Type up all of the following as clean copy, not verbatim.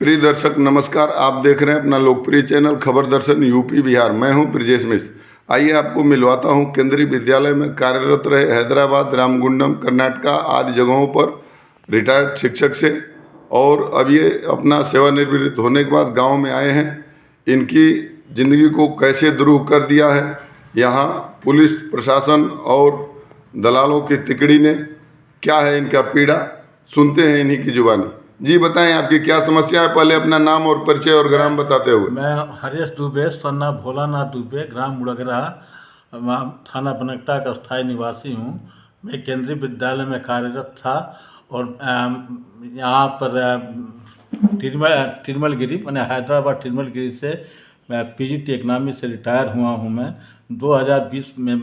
प्रिय दर्शक नमस्कार। आप देख रहे हैं अपना लोकप्रिय चैनल खबर दर्शन यूपी बिहार। मैं हूं ब्रजेश मिश्र। आइए आपको मिलवाता हूं केंद्रीय विद्यालय में कार्यरत रहे हैदराबाद, रामगुंडम, कर्नाटका आदि जगहों पर रिटायर्ड शिक्षक से। और अब ये अपना सेवानिवृत्त होने के बाद गांव में आए हैं। इनकी ज़िंदगी को कैसे दुरूह कर दिया है यहाँ पुलिस प्रशासन और दलालों की तिकड़ी ने, क्या है इनका पीड़ा, सुनते हैं इन्हीं की जुबानी। जी बताएं, आपकी क्या समस्या है? पहले अपना नाम और परिचय और ग्राम बताते हुए। मैं हरीश दुबे, सन्ना भोलानाथ दुबे, ग्राम मुड़गरा, थाना बनकटा का स्थायी निवासी हूँ। मैं केंद्रीय विद्यालय में कार्यरत था और यहाँ पर तिरुमलगिरी मैंने हैदराबाद तिरुमलगिरी से मैं पीजीटी इकनॉमिक्स से रिटायर हुआ हूँ। मैं 2020 में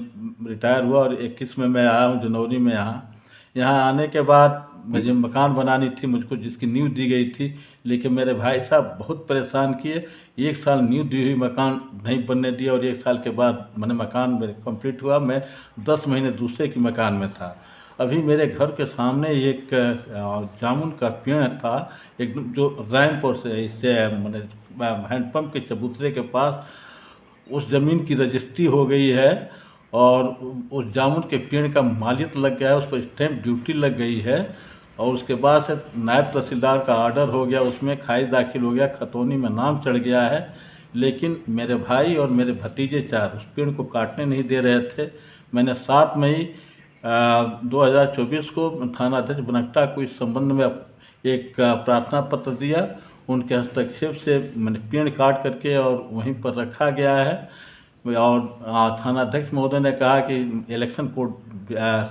रिटायर हुआ और 21 में मैं आया हूँ जनवरी में। यहाँ आने के बाद मुझे मकान बनानी थी मुझको, जिसकी नींव दी गई थी, लेकिन मेरे भाई साहब बहुत परेशान किए। 1 साल नींव दी हुई मकान नहीं बनने दिया और 1 साल के बाद मैंने मकान मेरे कंप्लीट हुआ। मैं 10 महीने दूसरे की मकान में था। अभी मेरे घर के सामने एक जामुन का पेड़ था, एकदम जो रैंप और से इससे मैंने हैंडपम्प के चबूतरे के पास उस ज़मीन की रजिस्ट्री हो गई है और उस जामुन के पेड़ का मालियत लग गया है, उस पर स्टैंप ड्यूटी लग गई है। और उसके बाद से नायब तहसीलदार का ऑर्डर हो गया, उसमें खारिज दाखिल हो गया, खतौनी में नाम चढ़ गया है। लेकिन मेरे भाई और मेरे भतीजे 4 उस पेड़ को काटने नहीं दे रहे थे। मैंने 7 मई 2024 को थाना अध्यक्ष बनकटा को इस संबंध में एक प्रार्थना पत्र दिया। उनके हस्तक्षेप से मैंने पेड़ काट करके और वहीं पर रखा गया है। और थाना अध्यक्ष महोदय ने कहा कि इलेक्शन कोड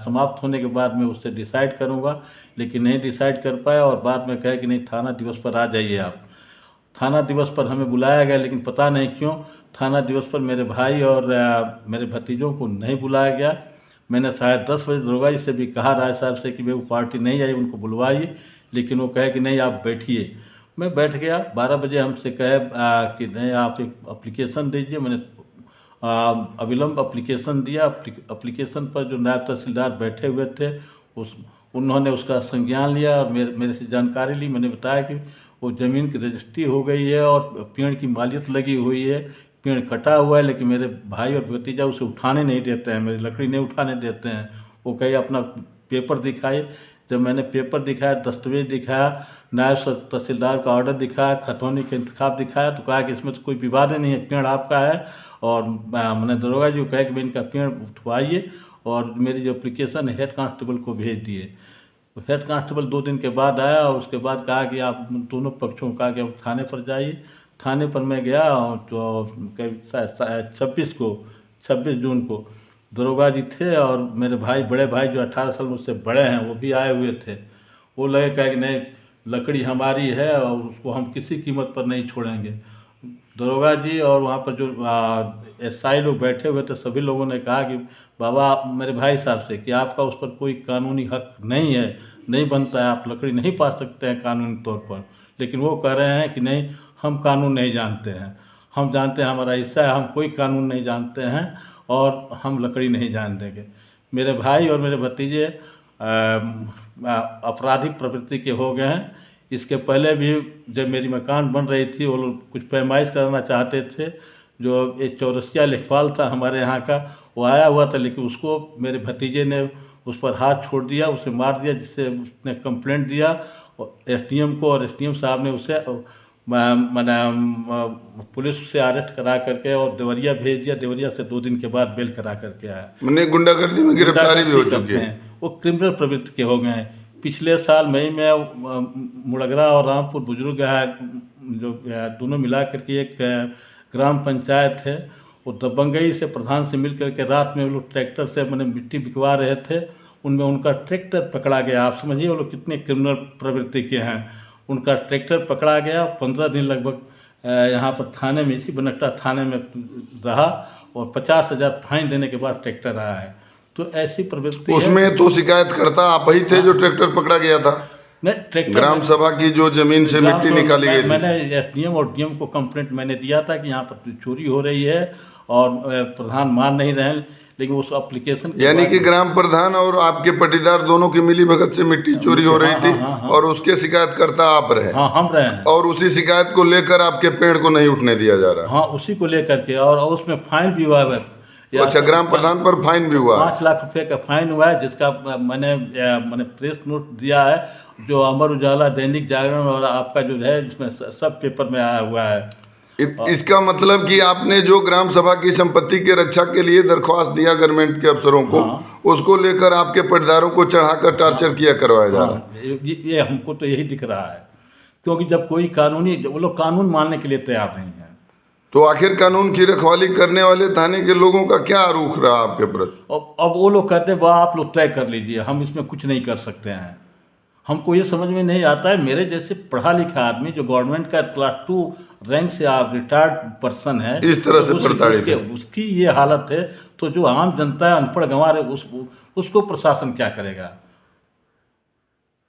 समाप्त होने के बाद मैं उससे डिसाइड करूंगा, लेकिन नहीं डिसाइड कर पाया और बाद में कहा कि नहीं, थाना दिवस पर आ जाइए आप। थाना दिवस पर हमें बुलाया गया, लेकिन पता नहीं क्यों थाना दिवस पर मेरे भाई और मेरे भतीजों को नहीं बुलाया गया। मैंने शायद 10 बजे दरोगा जी से भी कहा, राय साहब से, कि वे वो पार्टी नहीं आई, उनको बुलवाइए, लेकिन वो कहे कि नहीं आप बैठिए। मैं बैठ गया। 12 बजे हमसे कहे कि नहीं आप एक एप्लीकेशन दीजिए। मैंने अविलंब एप्लीकेशन दिया। एप्लीकेशन पर जो नायब तहसीलदार बैठे हुए थे उन्होंने उसका संज्ञान लिया और मेरे से जानकारी ली। मैंने बताया कि वो ज़मीन की रजिस्ट्री हो गई है और पेड़ की मालियत लगी हुई है, पेड़ कटा हुआ है, लेकिन मेरे भाई और भतीजा उसे उठाने नहीं देते हैं, मेरी लकड़ी नहीं उठाने देते हैं। वो कहे अपना पेपर दिखाए। जब मैंने पेपर दिखाया, दस्तावेज दिखाया, नायब तहसीलदार का ऑर्डर दिखाया, खतौनी का इंतखाब दिखाया, तो कहा कि इसमें तो कोई विवाद नहीं है, पेड़ आपका है। और मैंने दरोगा जी को कहा कि मैं इनका पेड़ उठवाइए और मेरी जो एप्लीकेशन है हेड कांस्टेबल को भेज दिए। तो हेड कांस्टेबल 2 दिन के बाद आया और उसके बाद कहा कि आप दोनों पक्षों को कहा कि आप थाने पर जाइए। थाने पर मैं गया और तो 26 जून को दरोगा जी थे और मेरे भाई, बड़े भाई जो 18 साल मुझसे बड़े हैं, वो भी आए हुए थे। वो लगे कहा कि नहीं, लकड़ी हमारी है और उसको हम किसी कीमत पर नहीं छोड़ेंगे। दरोगा जी और वहाँ पर जो एसआई लोग बैठे हुए थे, सभी लोगों ने कहा कि बाबा, मेरे भाई साहब से, कि आपका उस पर कोई कानूनी हक नहीं है, नहीं बनता है, आप लकड़ी नहीं पा सकते हैं कानूनी तौर पर। लेकिन वो कह रहे हैं कि नहीं, हम कानून नहीं जानते हैं, हम जानते हैं हमारा हिस्सा है, हम कोई कानून नहीं जानते हैं और हम लकड़ी नहीं जान देंगे। मेरे भाई और मेरे भतीजे आपराधिक प्रवृत्ति के हो गए हैं। इसके पहले भी जब मेरी मकान बन रही थी, वो लोग कुछ पैमाइश करना चाहते थे। जो एक चौरसिया लेखपाल था हमारे यहाँ का, वो आया हुआ था, लेकिन उसको मेरे भतीजे ने उस पर हाथ छोड़ दिया, उसे मार दिया, जिससे उसने कंप्लेंट दिया एसडीएम को, और एसडीएम साहब ने उसे मैंने पुलिस से अरेस्ट करा करके और देवरिया भेज दिया। देवरिया से 2 दिन के बाद बेल करा करके आया। मैंने गुंडागर्दी में गिरफ्तारी भी हो चुकी है। वो क्रिमिनल प्रवृत्ति के हो गए हैं। पिछले साल मई में मुड़गरा और रामपुर बुजुर्ग है, जो दोनों मिला करके एक ग्राम पंचायत है, वो दबंगई से प्रधान से मिल करके रात में वो लोग ट्रैक्टर से मैंने मिट्टी बिकवा रहे थे, उनमें उनका ट्रैक्टर पकड़ा गया। आप समझिए वो लोग कितने क्रिमिनल प्रवृत्ति के हैं। उनका ट्रैक्टर पकड़ा गया, 15 दिन लगभग यहाँ पर थाने में, इसी बनकटा थाने में रहा और 50,000 फाइन देने के बाद ट्रैक्टर आया है। तो ऐसी प्रवृत्ति उसमें तो शिकायत करता आप ही थे जो ट्रैक्टर पकड़ा गया था? ट्रैक्टर ग्राम सभा की जो जमीन से मिट्टी निकाली गई थी, मैंने एसडीएम और डीएम को कंप्लेंट मैंने दिया था कि यहाँ पर चोरी हो रही है और प्रधान मान नहीं रहे हैं। लेकिन उस एप्लीकेशन यानी कि ग्राम प्रधान और आपके पटीदार दोनों की मिली भगत से मिट्टी चोरी हो रही थी और उसके शिकायतकर्ता आप रहे। हाँ, हम रहे हैं। और उसी शिकायत को लेकर आपके पेड़ को नहीं उठने दिया जा रहा। हाँ, उसी को लेकर के, और उसमें फाइन भी हुआ है। अच्छा, ग्राम प्रधान पर फाइन भी हुआ? 5 लाख रुपए का फाइन हुआ है, जिसका मैंने प्रेस नोट दिया है, जो अमर उजाला, दैनिक जागरण और आपका जो है, जिसमें सब पेपर में आया हुआ है। इसका मतलब कि आपने जो ग्राम सभा की संपत्ति के रक्षा के लिए दरख्वास्त दिया गवर्नमेंट के अफसरों को, उसको लेकर आपके पटदारों को चढ़ाकर टार्चर किया करवाया जा रहा है। ये हमको तो यही दिख रहा है, क्योंकि जब कोई वो लोग कानून मानने के लिए तैयार नहीं है। तो आखिर कानून की रखवाली करने वाले थाने के लोगों का क्या रुख रहा आपके प्रति? अब वो लोग कहते हैं वाह, आप लोग तय कर लीजिए, हम इसमें कुछ नहीं कर सकते हैं। हमको ये समझ में नहीं आता है, मेरे जैसे पढ़ा लिखा आदमी जो गवर्नमेंट का क्लास 2 रैंक से आप रिटायर्ड पर्सन है, इस तरह से प्रताड़ित है, उसकी ये हालत है, तो जो आम जनता है, अनपढ़ गंवार है, उसको प्रशासन क्या करेगा?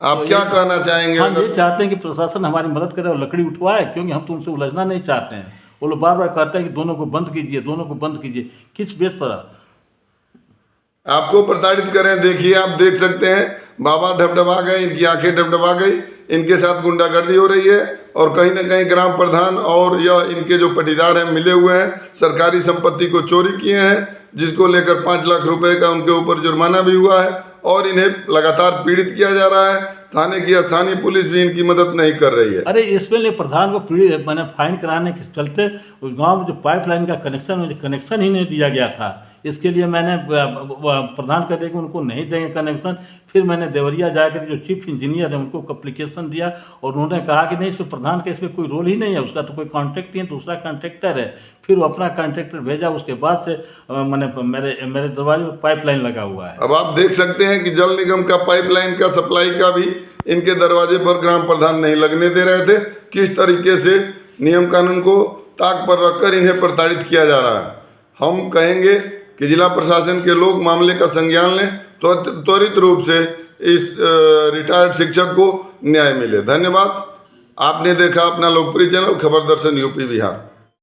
आप तो क्या कहना चाहेंगे? हम ये चाहते हैं कि प्रशासन हमारी मदद करे और लकड़ी उठवाए, क्योंकि हम तो उनसे उलझना नहीं चाहते हैं। वो लोग बार बार कहते हैं कि दोनों को बंद कीजिए, दोनों को बंद कीजिए। किस बेस पर आपको प्रताड़ित करें? देखिए, आप देख सकते हैं, बाबा ढबढबा गए, इनकी आंखें ढबढबा गई, इनके साथ गुंडागर्दी हो रही है और कहीं ना कहीं ग्राम प्रधान और यह इनके जो पटीदार हैं मिले हुए हैं, सरकारी संपत्ति को चोरी किए हैं, जिसको लेकर 5 लाख रुपए का उनके ऊपर जुर्माना भी हुआ है और इन्हें लगातार पीड़ित किया जा रहा है। थाने की स्थानीय पुलिस भी इनकी मदद नहीं कर रही है। अरे, इसमें लिए प्रधान को मैंने फाइन कराने के चलते उस गांव में जो पाइपलाइन का कनेक्शन, मुझे कनेक्शन ही नहीं दिया गया था। इसके लिए मैंने प्रधान कहते कि उनको नहीं देंगे कनेक्शन। फिर मैंने देवरिया जाकर जो चीफ इंजीनियर है उनको एप्लीकेशन दिया और उन्होंने कहा कि नहीं, इसमें प्रधान का इसमें कोई रोल ही नहीं है, उसका तो कोई कॉन्ट्रैक्ट नहीं है, दूसरा कॉन्ट्रैक्टर है। फिर वो अपना कॉन्ट्रैक्टर भेजा, उसके बाद से मेरे दरवाजे पर पाइपलाइन लगा हुआ है। अब आप देख सकते हैं कि जल निगम का पाइपलाइन का सप्लाई का भी इनके दरवाजे पर ग्राम प्रधान नहीं लगने दे रहे थे। किस तरीके से नियम कानून को ताक पर रखकर इन्हें प्रताड़ित किया जा रहा है। हम कहेंगे कि जिला प्रशासन के लोग मामले का संज्ञान लें, तो त्वरित रूप से इस रिटायर्ड शिक्षक को न्याय मिले। धन्यवाद। आपने देखा अपना लोकप्रिय चैनल खबर दर्शन यूपी बिहार।